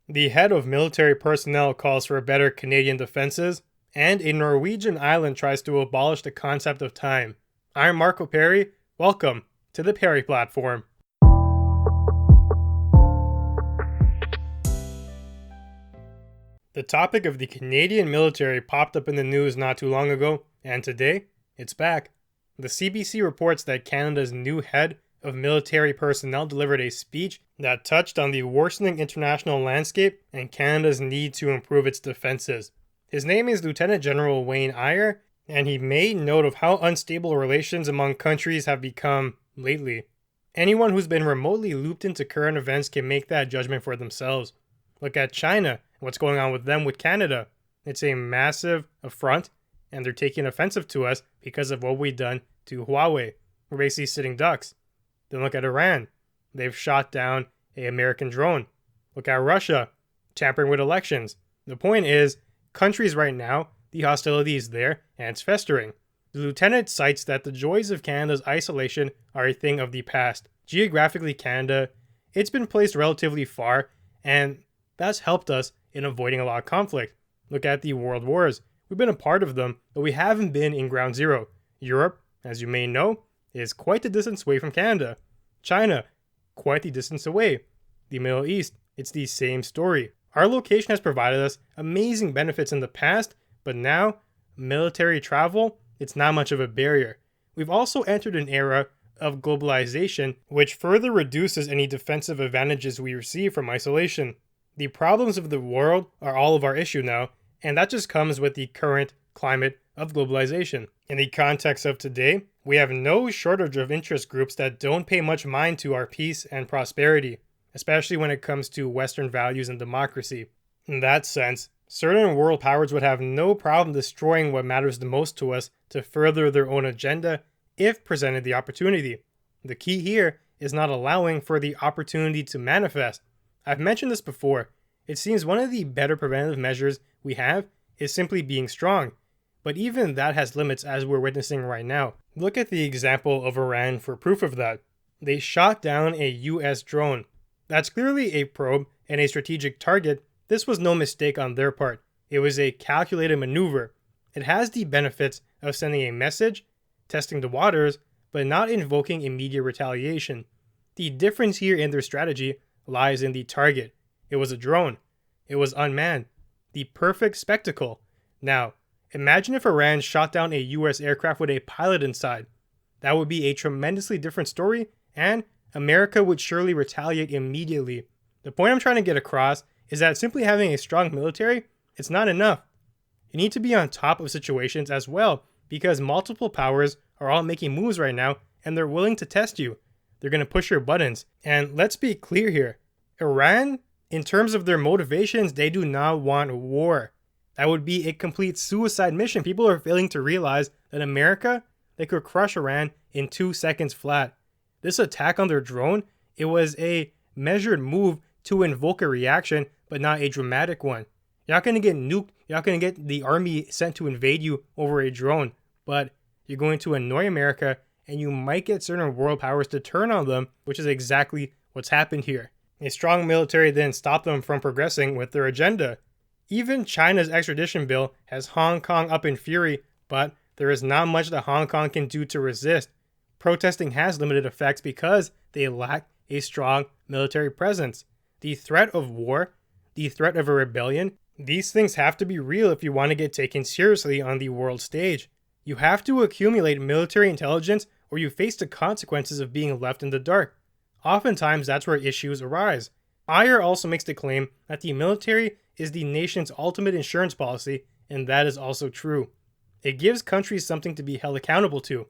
The head of military personnel calls for better Canadian defenses, and a Norwegian island tries to abolish the concept of time. I'm Marco Perri. Welcome to the Perri platform. The topic of the Canadian military popped up in the news not too long ago, and today, it's back. The CBC reports that Canada's new head of military personnel delivered a speech that touched on the worsening international landscape and Canada's need to improve its defenses. His name is Lieutenant General Wayne Eyre, and he made note of how unstable relations among countries have become lately. Anyone who's been remotely looped into current events can make that judgment for themselves. Look at China and what's going on with them with Canada. It's a massive affront, and they're taking offensive to us because of what we've done to Huawei. We're basically sitting ducks. Then look at Iran. They've shot down an American drone. Look at Russia, tampering with elections. The point is, countries right now, the hostility is there and it's festering. The lieutenant cites that the joys of Canada's isolation are a thing of the past. Geographically, Canada, it's been placed relatively far, and that's helped us in avoiding a lot of conflict. Look at the world wars. We've been a part of them, but we haven't been in ground zero. Europe, as you may know, is quite the distance away from Canada. China, quite the distance away. The Middle East, it's the same story. Our location has provided us amazing benefits in the past, but now, military travel, it's not much of a barrier. We've also entered an era of globalization, which further reduces any defensive advantages we receive from isolation. The problems of the world are all of our issue now, and that just comes with the current climate of globalization. In the context of today, we have no shortage of interest groups that don't pay much mind to our peace and prosperity, especially when it comes to Western values and democracy. In that sense, certain world powers would have no problem destroying what matters the most to us to further their own agenda if presented the opportunity. The key here is not allowing for the opportunity to manifest. I've mentioned this before. It seems one of the better preventative measures we have is simply being strong. But even that has limits, as we're witnessing right now. Look at the example of Iran for proof of that. They shot down a US drone. That's clearly a probe and a strategic target. This was no mistake on their part. It was a calculated maneuver. It has the benefits of sending a message, testing the waters, but not invoking immediate retaliation. The difference here in their strategy lies in the target. It was a drone. It was unmanned. The perfect spectacle. Now, imagine if Iran shot down a US aircraft with a pilot inside. That would be a tremendously different story, and America would surely retaliate immediately. The point I'm trying to get across is that simply having a strong military, it's not enough. You need to be on top of situations as well, because multiple powers are all making moves right now, and they're willing to test you. They're going to push your buttons. And let's be clear here. Iran, in terms of their motivations, they do not want war. That would be a complete suicide mission. People are failing to realize that America, they could crush Iran in 2 seconds flat. This attack on their drone, it was a measured move to invoke a reaction, but not a dramatic one. You're not going to get nuked. You're not going to get the army sent to invade you over a drone, but you're going to annoy America, and you might get certain world powers to turn on them, which is exactly what's happened here. A strong military then stopped them from progressing with their agenda. Even China's extradition bill has Hong Kong up in fury, but there is not much that Hong Kong can do to resist. Protesting has limited effects because they lack a strong military presence. The threat of war, the threat of a rebellion, these things have to be real if you want to get taken seriously on the world stage. You have to accumulate military intelligence or you face the consequences of being left in the dark. Oftentimes, that's where issues arise. Eyre also makes the claim that the military is the nation's ultimate insurance policy, and that is also true. It gives countries something to be held accountable to.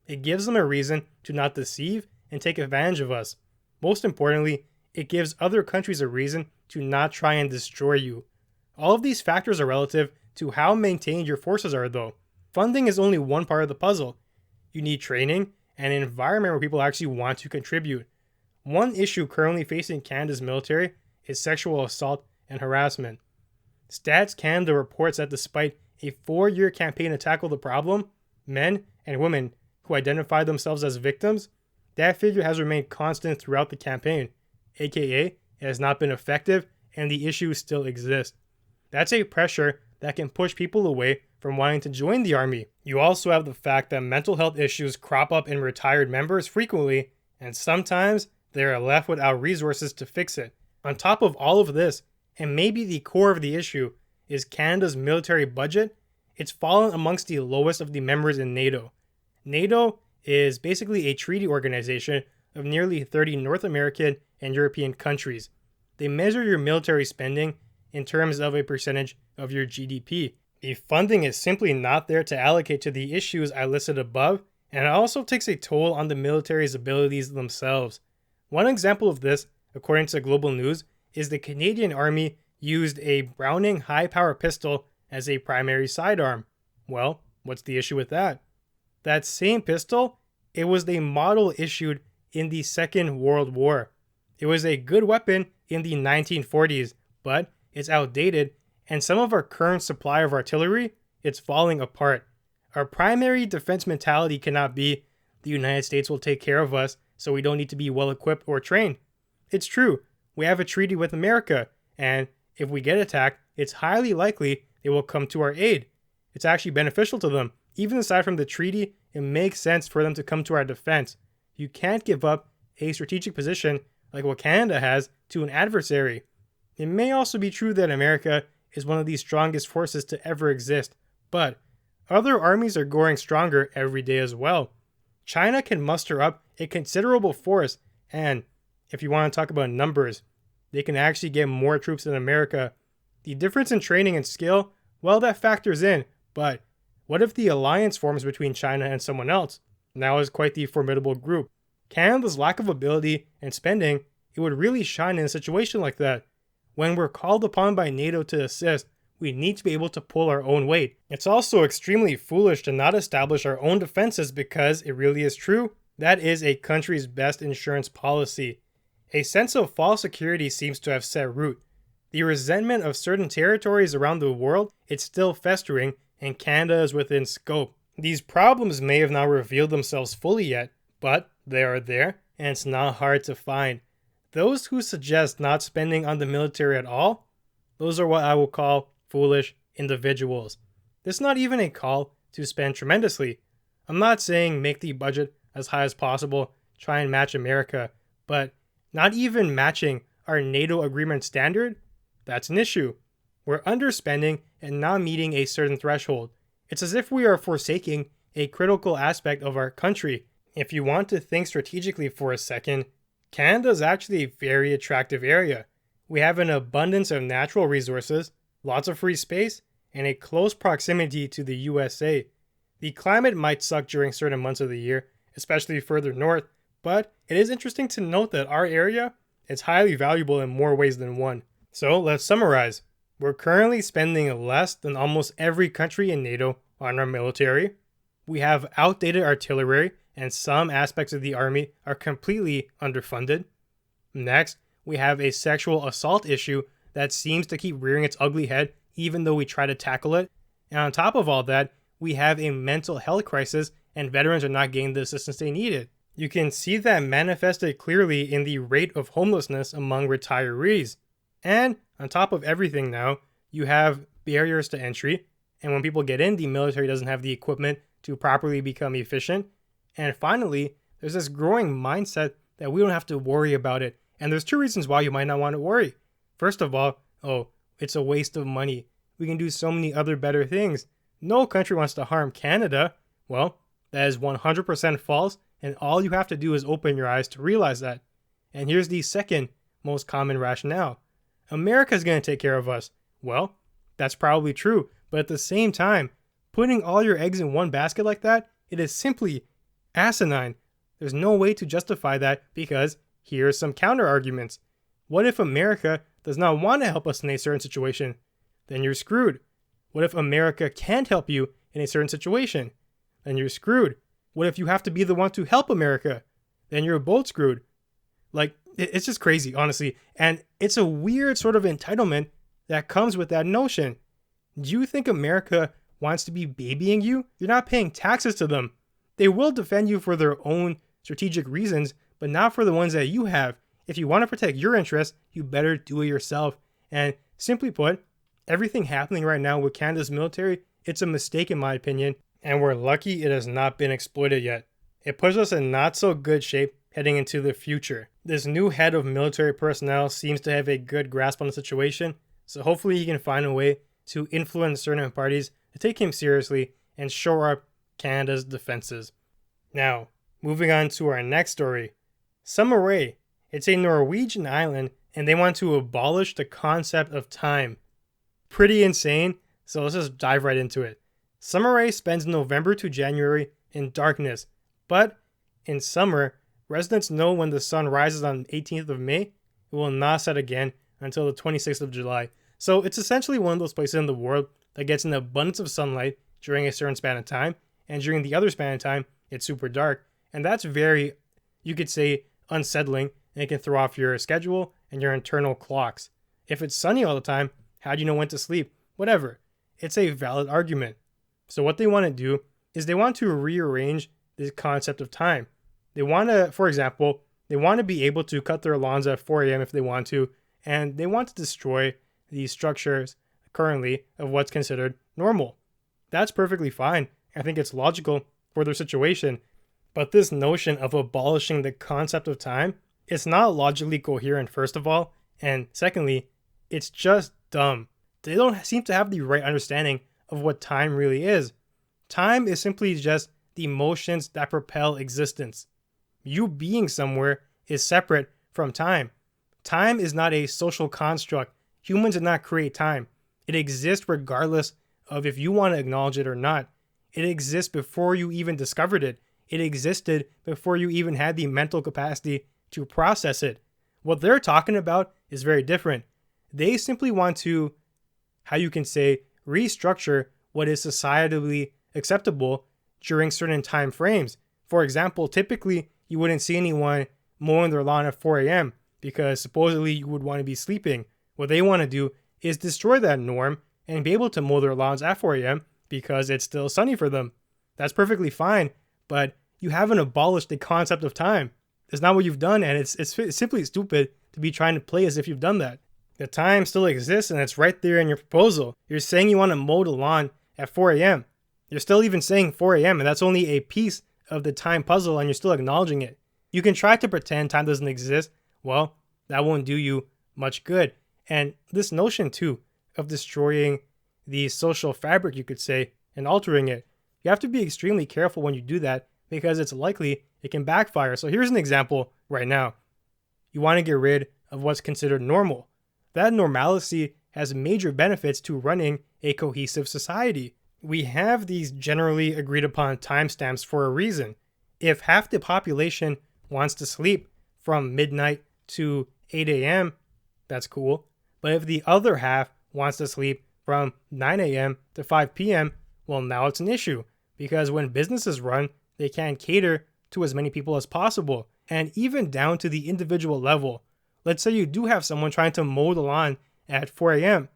It gives them a reason to not deceive and take advantage of us. Most importantly, it gives other countries a reason to not try and destroy you. All of these factors are relative to how maintained your forces are, though. Funding is only one part of the puzzle. You need training and an environment where people actually want to contribute. One issue currently facing Canada's military is sexual assault and harassment. Stats Canada reports that despite a 4-year campaign to tackle the problem, men and women who identify themselves as victims, that figure has remained constant throughout the campaign, aka it has not been effective and the issues still exist. That's a pressure that can push people away from wanting to join the army. You also have the fact that mental health issues crop up in retired members frequently, and sometimes they are left without resources to fix it. On top of all of this, and maybe the core of the issue, is Canada's military budget. It's fallen amongst the lowest of the members in NATO. NATO is basically a treaty organization of nearly 30 North American and European countries. They measure your military spending in terms of a percentage of your GDP. The funding is simply not there to allocate to the issues I listed above, and it also takes a toll on the military's abilities themselves. One example of this, according to Global News, is the Canadian Army used a Browning high-power pistol as a primary sidearm. Well, what's the issue with that? That same pistol, it was the model issued in the Second World War. It was a good weapon in the 1940s, but it's outdated, and some of our current supply of artillery, it's falling apart. Our primary defense mentality cannot be, the United States will take care of us, so we don't need to be well equipped or trained. It's true, we have a treaty with America, and if we get attacked, it's highly likely they will come to our aid. It's actually beneficial to them. Even aside from the treaty, it makes sense for them to come to our defense. You can't give up a strategic position like what Canada has to an adversary. It may also be true that America is one of the strongest forces to ever exist, but other armies are growing stronger every day as well. China can muster up a considerable force, and if you want to talk about numbers, they can actually get more troops than America. The difference in training and skill, well, that factors in, but what if the alliance forms between China and someone else? Now is quite the formidable group. Canada's lack of ability and spending, it would really shine in a situation like that. When we're called upon by NATO to assist, we need to be able to pull our own weight. It's also extremely foolish to not establish our own defenses because it really is true. That is a country's best insurance policy. A sense of false security seems to have set root. The resentment of certain territories around the world, it's still festering, and Canada is within scope. These problems may have not revealed themselves fully yet, but they are there, and it's not hard to find. Those who suggest not spending on the military at all, those are what I will call foolish individuals. This is not even a call to spend tremendously. I'm not saying make the budget as high as possible, try and match America, but not even matching our NATO agreement standard, that's an issue. We're underspending and not meeting a certain threshold. It's as if we are forsaking a critical aspect of our country. If you want to think strategically for a second, Canada is actually a very attractive area. We have an abundance of natural resources, lots of free space, and a close proximity to the USA. The climate might suck during certain months of the year, especially further north, but it is interesting to note that our area is highly valuable in more ways than one. So let's summarize. We're currently spending less than almost every country in NATO on our military. We have outdated artillery, and some aspects of the army are completely underfunded. Next, we have a sexual assault issue that seems to keep rearing its ugly head even though we try to tackle it. And on top of all that, we have a mental health crisis and veterans are not getting the assistance they needed. You can see that manifested clearly in the rate of homelessness among retirees. And on top of everything now, you have barriers to entry. And when people get in, the military doesn't have the equipment to properly become efficient. And finally, there's this growing mindset that we don't have to worry about it. And there's two reasons why you might not want to worry. First of all, it's a waste of money. We can do so many other better things. No country wants to harm Canada. Well, that is 100% false, and all you have to do is open your eyes to realize that. And here's the second most common rationale. America's going to take care of us. Well, that's probably true, but at the same time, putting all your eggs in one basket like that, it is simply asinine. There's no way to justify that because here are some counter arguments. What if America does not want to help us in a certain situation? Then you're screwed. What if America can't help you in a certain situation? Then you're screwed. What if you have to be the one to help America? Then you're both screwed. It's just crazy, honestly. And it's a weird sort of entitlement that comes with that notion. Do you think America wants to be babying you? You're not paying taxes to them. They will defend you for their own strategic reasons, but not for the ones that you have. If you want to protect your interests, you better do it yourself. And simply put, everything happening right now with Canada's military, it's a mistake in my opinion, and we're lucky it has not been exploited yet. It puts us in not so good shape heading into the future. This new head of military personnel seems to have a good grasp on the situation, so hopefully he can find a way to influence certain parties to take him seriously and shore up Canada's defenses. Now, moving on to our next story. Forsake. It's a Norwegian island, and they want to abolish the concept of time. Pretty insane, so let's just dive right into it. Forsake spends November to January in darkness, but in summer, residents know when the sun rises on the 18th of May, it will not set again until the 26th of July. So it's essentially one of those places in the world that gets an abundance of sunlight during a certain span of time, and during the other span of time, it's super dark. And that's very, you could say, unsettling, and it can throw off your schedule and your internal clocks. If it's sunny all the time, how do you know when to sleep? Whatever. It's a valid argument. So what they want to do is they want to rearrange the concept of time. They want to, for example, they want to be able to cut their lawns at 4 a.m. if they want to, and they want to destroy the structures currently of what's considered normal. That's perfectly fine. I think it's logical for their situation. But this notion of abolishing the concept of time, it's not logically coherent, first of all, and secondly, it's just dumb. They don't seem to have the right understanding of what time really is. Time is simply just the motions that propel existence. You being somewhere is separate from time. Time is not a social construct. Humans did not create time. It exists regardless of if you want to acknowledge it or not. It exists before you even discovered it. It existed before you even had the mental capacity to process it. What they're talking about is very different. They simply want to, how you can say, restructure what is societally acceptable during certain time frames. For example, typically you wouldn't see anyone mowing their lawn at 4 a.m. because supposedly you would want to be sleeping. What they want to do is destroy that norm and be able to mow their lawns at 4 a.m. because it's still sunny for them. That's perfectly fine, but you haven't abolished the concept of time. It's not what you've done, and it's simply stupid to be trying to play as if you've done that. The time still exists, and it's right there in your proposal. You're saying you want to mow the lawn at 4 a.m. You're still even saying 4 a.m., and that's only a piece of the time puzzle, and you're still acknowledging it. You can try to pretend time doesn't exist. Well, that won't do you much good. And this notion, too, of destroying the social fabric, you could say, and altering it, you have to be extremely careful when you do that because it's likely it can backfire. So here's an example right now. You want to get rid of what's considered normal. That normalcy has major benefits to running a cohesive society. We have these generally agreed upon timestamps for a reason. If half the population wants to sleep from midnight to 8 a.m., that's cool. But if the other half wants to sleep from 9 a.m. to 5 p.m., well, now it's an issue. Because when businesses run, they can't cater to as many people as possible. And even down to the individual level. Let's say you do have someone trying to mow the lawn at 4 a.m.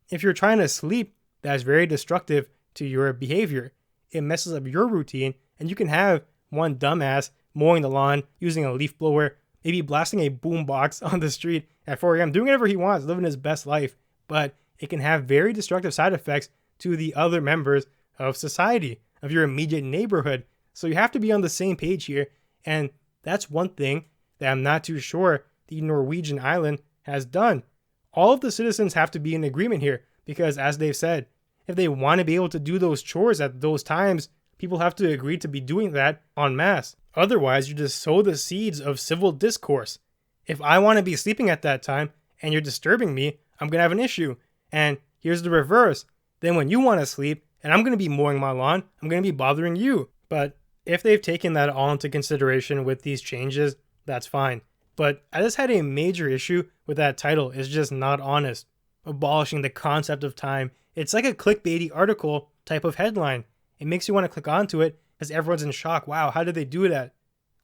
If you're trying to sleep, that's very destructive to your behavior. It messes up your routine, and you can have one dumbass mowing the lawn using a leaf blower, maybe blasting a boombox on the street at 4 a.m., doing whatever he wants, living his best life. But it can have very destructive side effects to the other members of society, of your immediate neighborhood. So you have to be on the same page here, and that's one thing that I'm not too sure the Norwegian island has done. All of the citizens have to be in agreement here, because as they've said, if they want to be able to do those chores at those times, people have to agree to be doing that en masse. Otherwise, you just sow the seeds of civil discourse. If I want to be sleeping at that time and you're disturbing me, I'm going to have an issue. And here's the reverse. Then when you want to sleep and I'm going to be mowing my lawn, I'm going to be bothering you. But if they've taken that all into consideration with these changes, that's fine. But I just had a major issue with that title. It's just not honest. Abolishing the concept of time. It's like a clickbaity article type of headline. It makes you want to click onto it because everyone's in shock. Wow, how did they do that?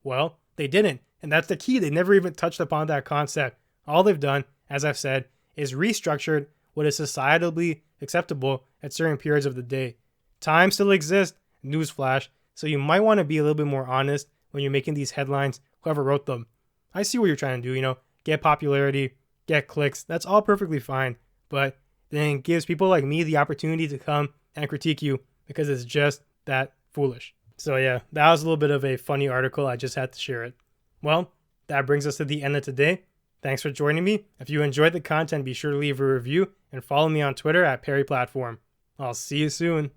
Well, they didn't. And that's the key. They never even touched upon that concept. All they've done, as I've said, is restructured what is societally acceptable at certain periods of the day. Time still exists, newsflash, so you might want to be a little bit more honest when you're making these headlines, whoever wrote them. I see what you're trying to do, get popularity, get clicks. That's all perfectly fine. But then it gives people like me the opportunity to come and critique you because it's just that foolish. So yeah, that was a little bit of a funny article. I just had to share it. Well, that brings us to the end of today. Thanks for joining me. If you enjoyed the content, be sure to leave a review and follow me on Twitter at Perri Platform. I'll see you soon.